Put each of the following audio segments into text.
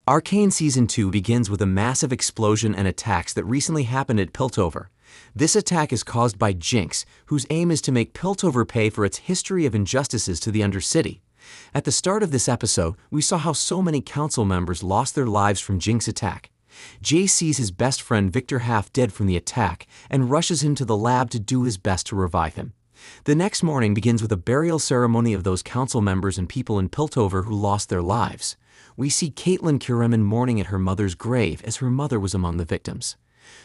Arcane Season 2 begins with a massive explosion and attacks that recently happened at Piltover. This attack is caused by Jinx, whose aim is to make Piltover pay for its history of injustices to the Undercity. At the start of this episode, we saw how so many council members lost their lives from Jinx's attack. Jace sees his best friend Victor half dead from the attack and rushes him to the lab to do his best to revive him. The next morning begins with a burial ceremony of those council members and people in Piltover who lost their lives. We see Caitlin Kiriman mourning at her mother's grave as her mother was among the victims.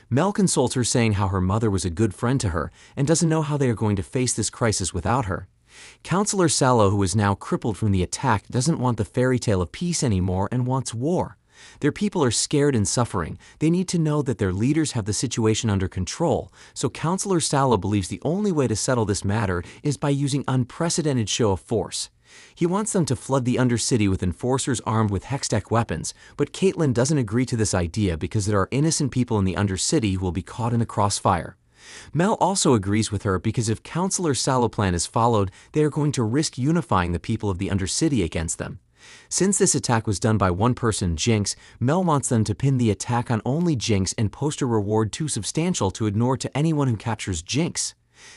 Mel consoles her, saying how her mother was a good friend to her and doesn't know how they are going to face this crisis without her. Counselor Sallow, who is now crippled from the attack, doesn't want the fairy tale of peace anymore and wants war. Their people are scared and suffering. They need to know that their leaders have the situation under control, so Counselor Sallow believes the only way to settle this matter is by using unprecedented show of force. He wants them to flood the Undercity with enforcers armed with hextech weapons, but Caitlin doesn't agree to this idea because there are innocent people in the Undercity who will be caught in the crossfire. Mel also agrees with her because if Counselor Sallow's plan is followed, they are going to risk unifying the people of the Undercity against them. Since this attack was done by one person, Jinx, Mel wants them to pin the attack on only Jinx and post a reward too substantial to ignore to anyone who captures Jinx.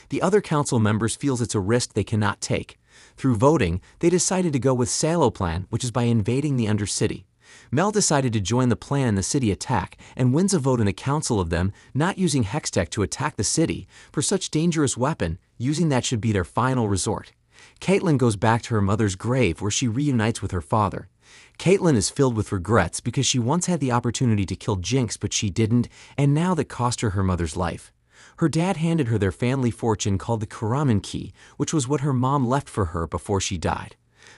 The other council members feels it's a risk they cannot take. Through voting, they decided to go with Sallow's plan, which is by invading the Undercity. Mel decided to join the plan in the city attack and wins a vote in the council of them not using hextech to attack the city. For such dangerous weapon, using that should be their final resort. Caitlin goes back to her mother's grave where she reunites with her father. Caitlin is filled with regrets because she once had the opportunity to kill Jinx but she didn't, and now that cost her mother's life. Her dad handed her their family fortune called the Karaman Key, which was what her mom left for her before she died.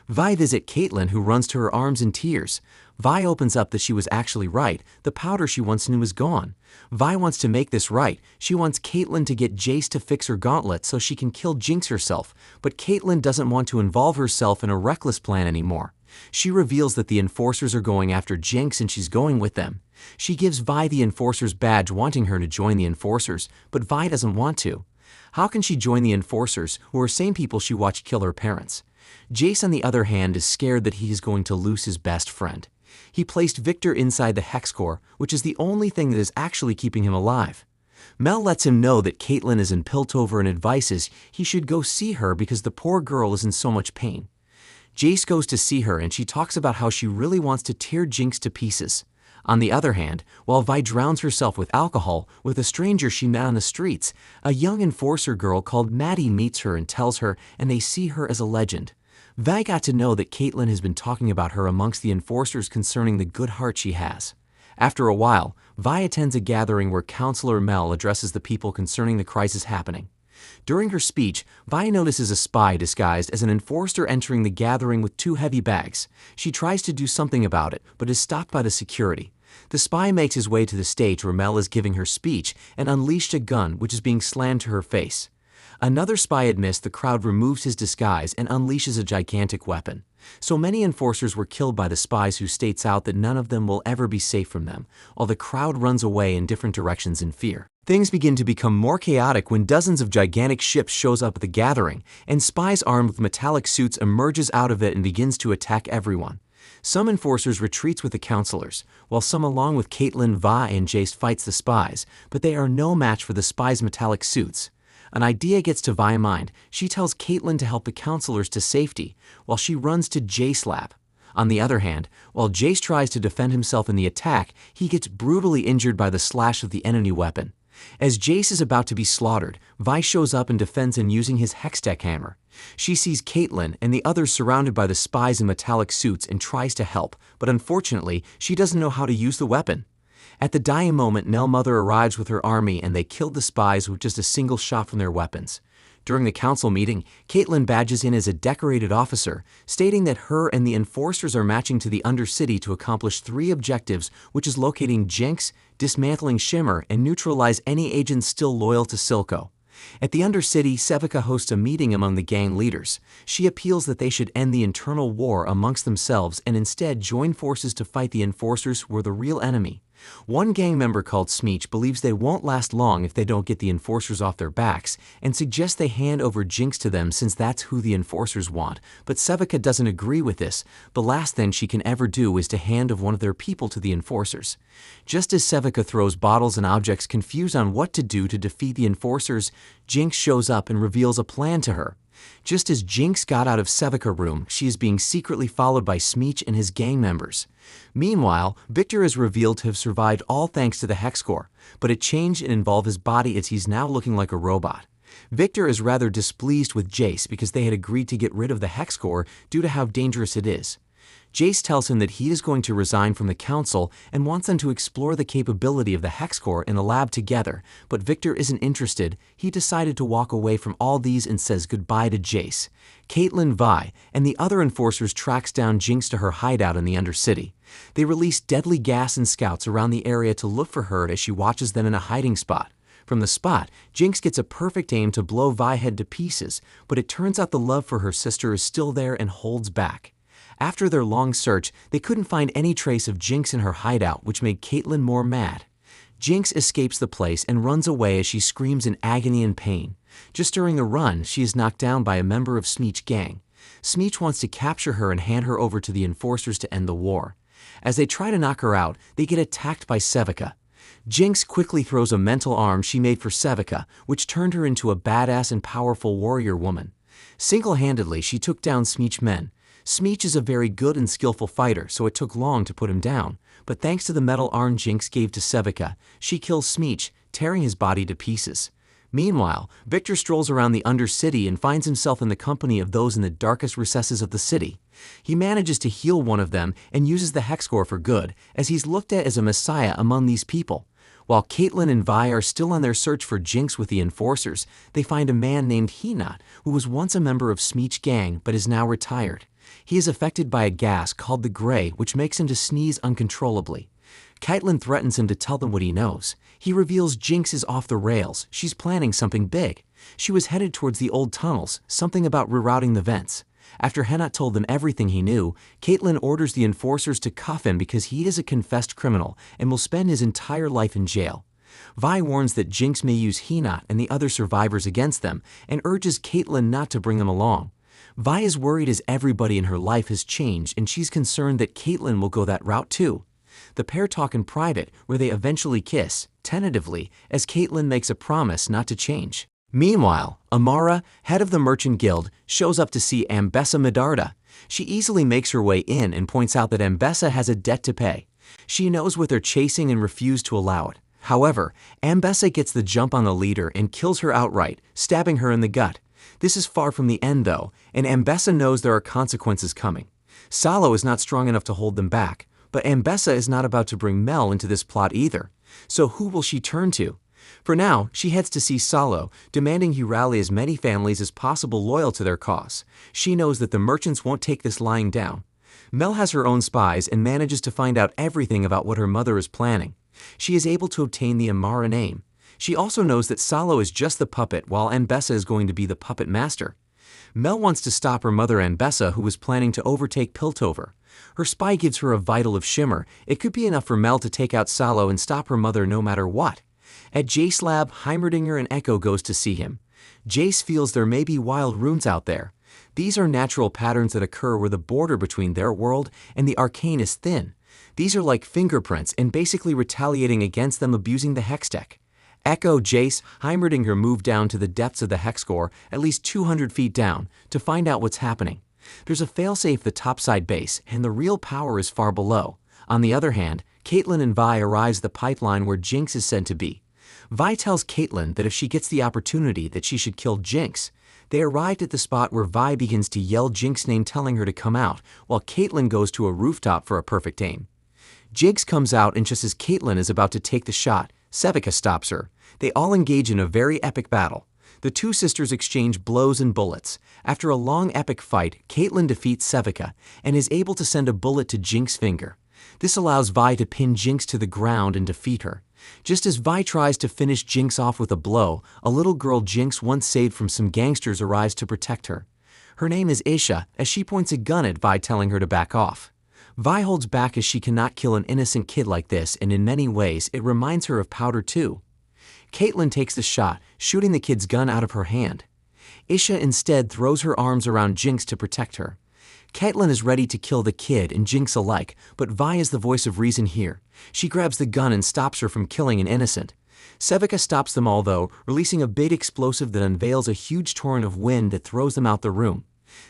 Vi visits Caitlin, who runs to her arms in tears. Vi opens up that she was actually right. The powder she once knew is gone. Vi wants to make this right. She wants Caitlin to get Jace to fix her gauntlet so she can kill Jinx herself, but Caitlin doesn't want to involve herself in a reckless plan anymore. She reveals that the enforcers are going after Jinx and she's going with them. She gives Vi the enforcer's badge, wanting her to join the enforcers, but Vi doesn't want to. How can she join the enforcers, who are same people she watched kill her parents? Jace, on the other hand, is scared that he is going to lose his best friend. He placed Victor inside the hex core, which is the only thing that is actually keeping him alive. Mel lets him know that Caitlin is in Piltover and advises he should go see her because the poor girl is in so much pain. Jace goes to see her and she talks about how she really wants to tear Jinx to pieces. On the other hand, while Vi drowns herself with alcohol with a stranger she met on the streets, a young enforcer girl called Maddie meets her and tells her, and they see her as a legend. Vi got to know that Caitlin has been talking about her amongst the enforcers concerning the good heart she has. After a while, Vi attends a gathering where Counselor Mel addresses the people concerning the crisis happening. During her speech, Vi notices a spy disguised as an enforcer entering the gathering with 2 heavy bags. She tries to do something about it, but is stopped by the security. The spy makes his way to the stage where Mel is giving her speech and unleashed a gun which is being slammed to her face. Another spy admits the crowd removes his disguise and unleashes a gigantic weapon. So many enforcers were killed by the spies, who states out that none of them will ever be safe from them, while the crowd runs away in different directions in fear. Things begin to become more chaotic when dozens of gigantic ships shows up at the gathering, and spies armed with metallic suits emerges out of it and begins to attack everyone. Some enforcers retreats with the counselors, while some along with Caitlin, Vi, and Jace fights the spies, but they are no match for the spies' metallic suits. An idea gets to Vi's mind. She tells Caitlin to help the counselors to safety, while she runs to Jace's lab. On the other hand, while Jace tries to defend himself in the attack, he gets brutally injured by the slash of the enemy weapon. As Jace is about to be slaughtered, Vi shows up and defends him using his hextech hammer. She sees Caitlin and the others surrounded by the spies in metallic suits and tries to help, but unfortunately, she doesn't know how to use the weapon. At the dying moment, Nell Mother arrives with her army and they kill the spies with just a single shot from their weapons. During the council meeting, Caitlin badges in as a decorated officer, stating that her and the enforcers are matching to the Undercity to accomplish 3 objectives, which is locating Jinx, dismantling Shimmer, and neutralize any agents still loyal to Silco. At the Undercity, Sevica hosts a meeting among the gang leaders. She appeals that they should end the internal war amongst themselves and instead join forces to fight the enforcers, who are the real enemy. One gang member called Smeech believes they won't last long if they don't get the enforcers off their backs and suggests they hand over Jinx to them since that's who the enforcers want, but Sevika doesn't agree with this. The last thing she can ever do is to hand of one of their people to the enforcers. Just as Sevika throws bottles and objects confused on what to do to defeat the enforcers, Jinx shows up and reveals a plan to her. Just as Jinx got out of Sevika's room, she is being secretly followed by Smeech and his gang members. Meanwhile, Victor is revealed to have survived all thanks to the hex core, but it changed and involved his body as he's now looking like a robot. Victor is rather displeased with Jace because they had agreed to get rid of the hex core due to how dangerous it is. Jace tells him that he is going to resign from the council and wants them to explore the capability of the hex core in a lab together, but Victor isn't interested. He decided to walk away from all these and says goodbye to Jace. Caitlin, Vi, and the other enforcers tracks down Jinx to her hideout in the Undercity. They release deadly gas and scouts around the area to look for her as she watches them in a hiding spot. From the spot, Jinx gets a perfect aim to blow Vi head to pieces, but it turns out the love for her sister is still there and holds back. After their long search, they couldn't find any trace of Jinx in her hideout, which made Caitlin more mad. Jinx escapes the place and runs away as she screams in agony and pain. Just during the run, she is knocked down by a member of Smeech's gang. Smeech wants to capture her and hand her over to the enforcers to end the war. As they try to knock her out, they get attacked by Sevika. Jinx quickly throws a mental arm she made for Sevika, which turned her into a badass and powerful warrior woman. Single-handedly, she took down Smeech's men. Smeech is a very good and skillful fighter, so it took long to put him down, but thanks to the metal arm Jinx gave to Sevika, she kills Smeech, tearing his body to pieces. Meanwhile, Victor strolls around the Undercity and finds himself in the company of those in the darkest recesses of the city. He manages to heal one of them and uses the hex core for good, as he's looked at as a messiah among these people. While Caitlin and Vi are still on their search for Jinx with the enforcers, they find a man named Hinot, who was once a member of Smeech's gang but is now retired. He is affected by a gas called the Gray, which makes him to sneeze uncontrollably. Caitlin threatens him to tell them what he knows. He reveals Jinx is off the rails. She's planning something big. She was headed towards the old tunnels, something about rerouting the vents. After Hinot told them everything he knew, Caitlin orders the enforcers to cuff him because he is a confessed criminal and will spend his entire life in jail. Vi warns that Jinx may use Hinot and the other survivors against them and urges Caitlin not to bring them along. Vi is worried as everybody in her life has changed and she's concerned that Caitlin will go that route too. The pair talk in private, where they eventually kiss, tentatively, as Caitlin makes a promise not to change. Meanwhile, Amara, head of the Merchant Guild, shows up to see Ambessa Medarda. She easily makes her way in and points out that Ambessa has a debt to pay. She knows what they're chasing and refuses to allow it. However, Ambessa gets the jump on the leader and kills her outright, stabbing her in the gut. This is far from the end though, and Ambessa knows there are consequences coming. Salo is not strong enough to hold them back, but Ambessa is not about to bring Mel into this plot either. So who will she turn to? For now, she heads to see Salo, demanding he rally as many families as possible loyal to their cause. She knows that the merchants won't take this lying down. Mel has her own spies and manages to find out everything about what her mother is planning. She is able to obtain the Amara name. She also knows that Salo is just the puppet, while Ambessa is going to be the puppet master. Mel wants to stop her mother Ambessa, who was planning to overtake Piltover. Her spy gives her a vital of Shimmer. It could be enough for Mel to take out Salo and stop her mother no matter what. At Jace's lab, Heimerdinger and Echo goes to see him. Jace feels there may be wild runes out there. These are natural patterns that occur where the border between their world and the arcane is thin. These are like fingerprints and basically retaliating against them abusing the hex tech. Echo, Jace, Heimerdinger move down to the depths of the hex core, at least 200 feet down, to find out what's happening. There's a failsafe at the topside base, and the real power is far below. On the other hand, Caitlin and Vi arrives at the pipeline where Jinx is said to be. Vi tells Caitlin that if she gets the opportunity that she should kill Jinx. They arrived at the spot where Vi begins to yell Jinx's name telling her to come out, while Caitlin goes to a rooftop for a perfect aim. Jinx comes out and just as Caitlin is about to take the shot, Sevika stops her. They all engage in a very epic battle. The two sisters exchange blows and bullets. After a long epic fight, Caitlin defeats Sevika and is able to send a bullet to Jinx's finger. This allows Vi to pin Jinx to the ground and defeat her. Just as Vi tries to finish Jinx off with a blow, a little girl Jinx once saved from some gangsters arrives to protect her. Her name is Isha, as she points a gun at Vi telling her to back off. Vi holds back as she cannot kill an innocent kid like this, and in many ways, it reminds her of Powder too. Caitlin takes the shot, shooting the kid's gun out of her hand. Isha instead throws her arms around Jinx to protect her. Caitlin is ready to kill the kid and Jinx alike, but Vi is the voice of reason here. She grabs the gun and stops her from killing an innocent. Sevika stops them all though, releasing a big explosive that unveils a huge torrent of wind that throws them out the room.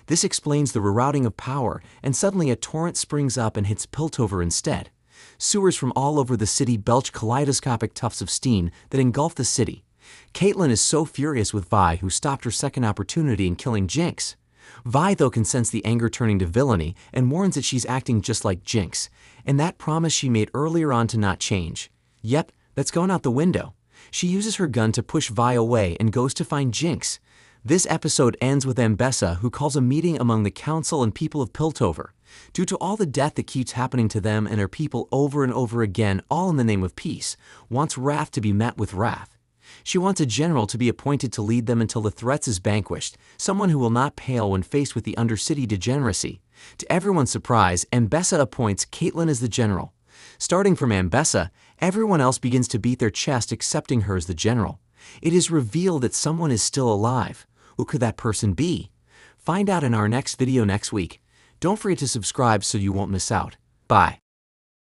This explains the rerouting of power, and suddenly a torrent springs up and hits Piltover instead. Sewers from all over the city belch kaleidoscopic tufts of steam that engulf the city. Caitlin is so furious with Vi, who stopped her second opportunity in killing Jinx. Vi, though, can sense the anger turning to villainy and warns that she's acting just like Jinx, and that promise she made earlier on to not change. Yep, that's gone out the window. She uses her gun to push Vi away and goes to find Jinx. This episode ends with Ambessa, who calls a meeting among the council and people of Piltover. Due to all the death that keeps happening to them and her people over and over again, all in the name of peace, wants wrath to be met with wrath. She wants a general to be appointed to lead them until the threats is vanquished, someone who will not pale when faced with the Undercity degeneracy. To everyone's surprise, Ambessa appoints Caitlin as the general. Starting from Ambessa, everyone else begins to beat their chest accepting her as the general. It is revealed that someone is still alive. Who could that person be? Find out in our next video next week. Don't forget to subscribe so you won't miss out. Bye.